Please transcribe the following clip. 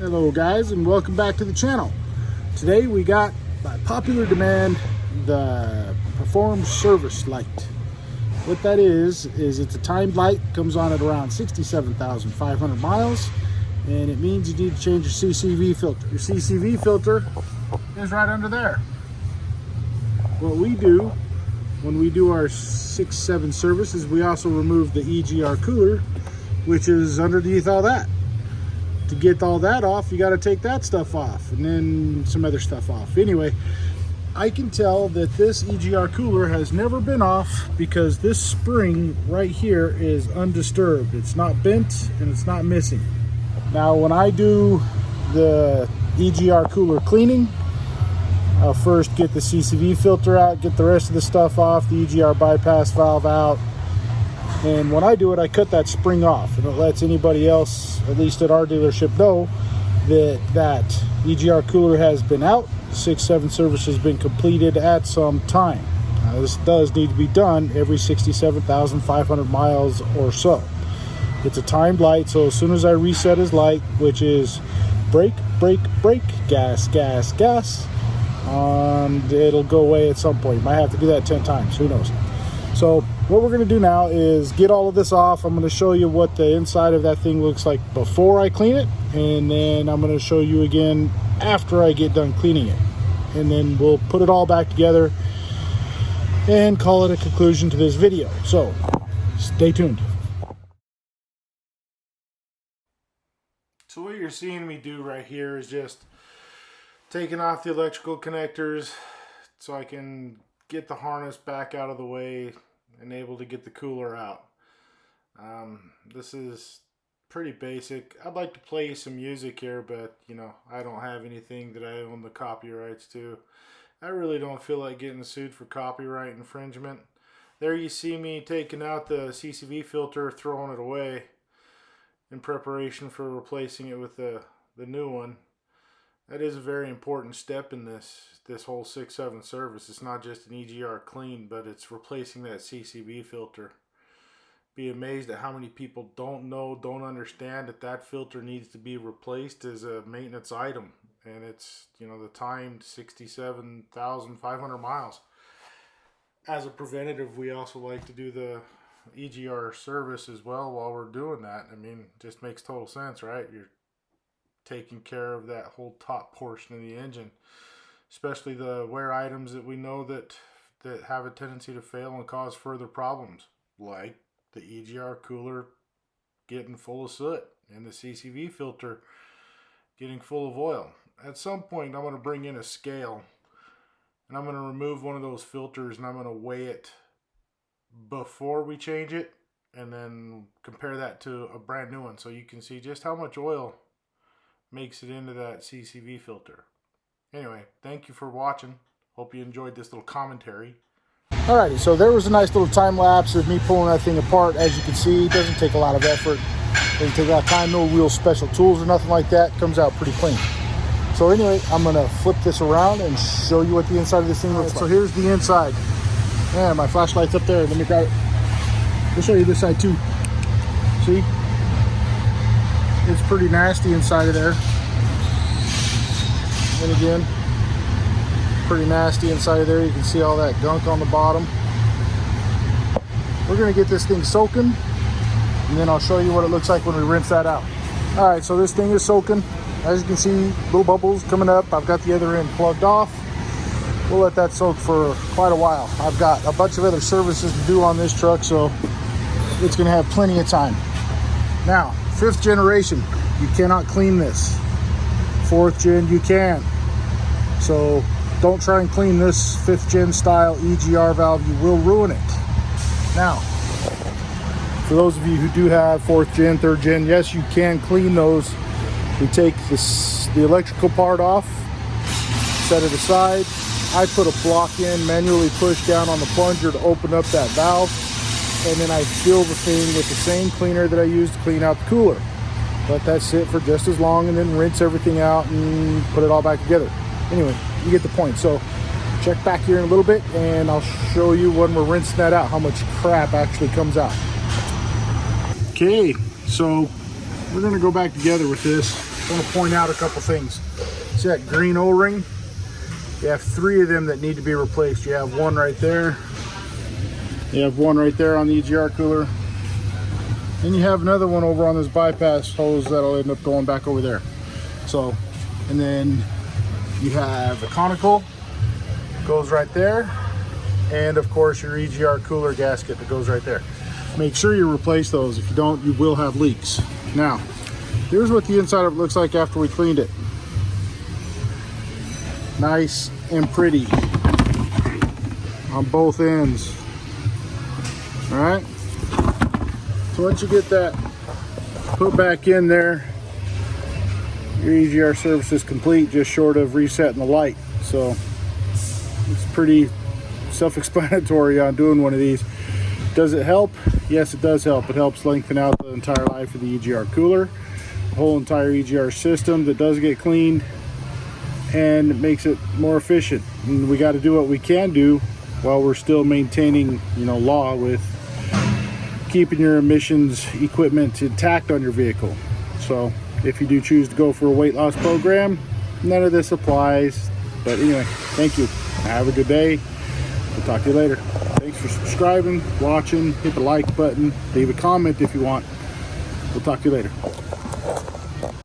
Hello guys, and welcome back to the channel. Today we got, by popular demand, the Perform Service Light. What that is it's a timed light, comes on at around 67,500 miles, and it means you need to change your CCV filter. Your CCV filter is right under there. What we do when we do our 6-7 service is we also remove the EGR cooler, which is underneath all that. To get all that off, you got to take that stuff off and then some other stuff off. Anyway, I can tell that this EGR cooler has never been off because this spring right here is undisturbed. It's not bent and it's not missing. Now when I do the EGR cooler cleaning, I'll first get the CCV filter out, get the rest of the stuff off, the EGR bypass valve out. And when I do it, I cut that spring off, and it lets anybody else, at least at our dealership, know that that EGR cooler has been out. The 6-7 service has been completed at some time. Now, this does need to be done every 67,500 miles or so. It's a timed light, so as soon as I reset his light, which is brake, brake, brake, gas, gas, gas, it'll go away at some point. You might have to do that 10 times, who knows. So what we're going to do now is get all of this off. I'm going to show you what the inside of that thing looks like before I clean it, and then I'm going to show you again after I get done cleaning it, and then we'll put it all back together and call it a conclusion to this video. So stay tuned. So what you're seeing me do right here is just taking off the electrical connectors so I can get the harness back out of the way and able to get the cooler out. This is pretty basic. I'd like to play some music here, but you know, I don't have anything that I own the copyrights to. I really don't feel like getting sued for copyright infringement. There you see me taking out the CCV filter, throwing it away in preparation for replacing it with the new one. That is a very important step in this whole 6-7 service. It's not just an EGR clean, but it's replacing that CCV filter. Be amazed at how many people don't know, don't understand that that filter needs to be replaced as a maintenance item. And it's, you know, the timed 67,500 miles. As a preventative, we also like to do the EGR service as well while we're doing that. I mean, it just makes total sense, right? You're taking care of that whole top portion of the engine, especially the wear items that we know that have a tendency to fail and cause further problems, like the EGR cooler getting full of soot and the CCV filter getting full of oil. At some point I'm going to bring in a scale and I'm going to remove one of those filters and I'm going to weigh it before we change it and then compare that to a brand new one so you can see just how much oil makes it into that CCV filter. Anyway, thank you for watching. Hope you enjoyed this little commentary. Alrighty, so there was a nice little time lapse of me pulling that thing apart. As you can see, it doesn't take a lot of effort. Doesn't take a lot of time, no real special tools or nothing like that. Comes out pretty clean. So anyway, I'm gonna flip this around and show you what the inside of this thing looks like. So here's the inside. Yeah, my flashlight's up there. Let me grab it. I'll show you this side too. See? It's pretty nasty inside of there. And again, pretty nasty inside of there. You can see all that gunk on the bottom. We're gonna get this thing soaking, and then I'll show you what it looks like when we rinse that out. All right, so this thing is soaking. As you can see, little bubbles coming up. I've got the other end plugged off. We'll let that soak for quite a while. I've got a bunch of other services to do on this truck, so it's gonna have plenty of time. Now, 5th generation, you cannot clean this. 4th gen, you can. So don't try and clean this 5th gen style EGR valve. You will ruin it. Now, for those of you who do have 4th gen, 3rd gen, yes, you can clean those. We take the electrical part off, set it aside. I put a block in, manually push down on the plunger to open up that valve, and then I fill the thing with the same cleaner that I use to clean out the cooler. Let that sit for just as long and then rinse everything out and put it all back together. Anyway, you get the point. So check back here in a little bit and I'll show you when we're rinsing that out how much crap actually comes out. Okay, so we're going to go back together with this. I want to point out a couple things. See that green O-ring? You have 3 of them that need to be replaced. You have one right there. You have one right there on the EGR cooler. And you have another one over on this bypass hose that'll end up going back over there. So, and then you have the conical, goes right there. And of course your EGR cooler gasket that goes right there. Make sure you replace those. If you don't, you will have leaks. Now, here's what the inside of it looks like after we cleaned it. Nice and pretty on both ends. All right. So once you get that put back in there, your EGR service is complete, just short of resetting the light. So it's pretty self-explanatory on doing one of these. Does it help? Yes, it does help. It helps lengthen out the entire life of the EGR cooler, the whole entire EGR system that does get cleaned, and it makes it more efficient. And we got to do what we can do while we're still maintaining, you know, law with keeping your emissions equipment intact on your vehicle. So if you do choose to go for a weight loss program, none of this applies. But anyway, thank you. Have a good day. We'll talk to you later. Thanks for subscribing, watching, hit the like button, leave a comment if you want. We'll talk to you later.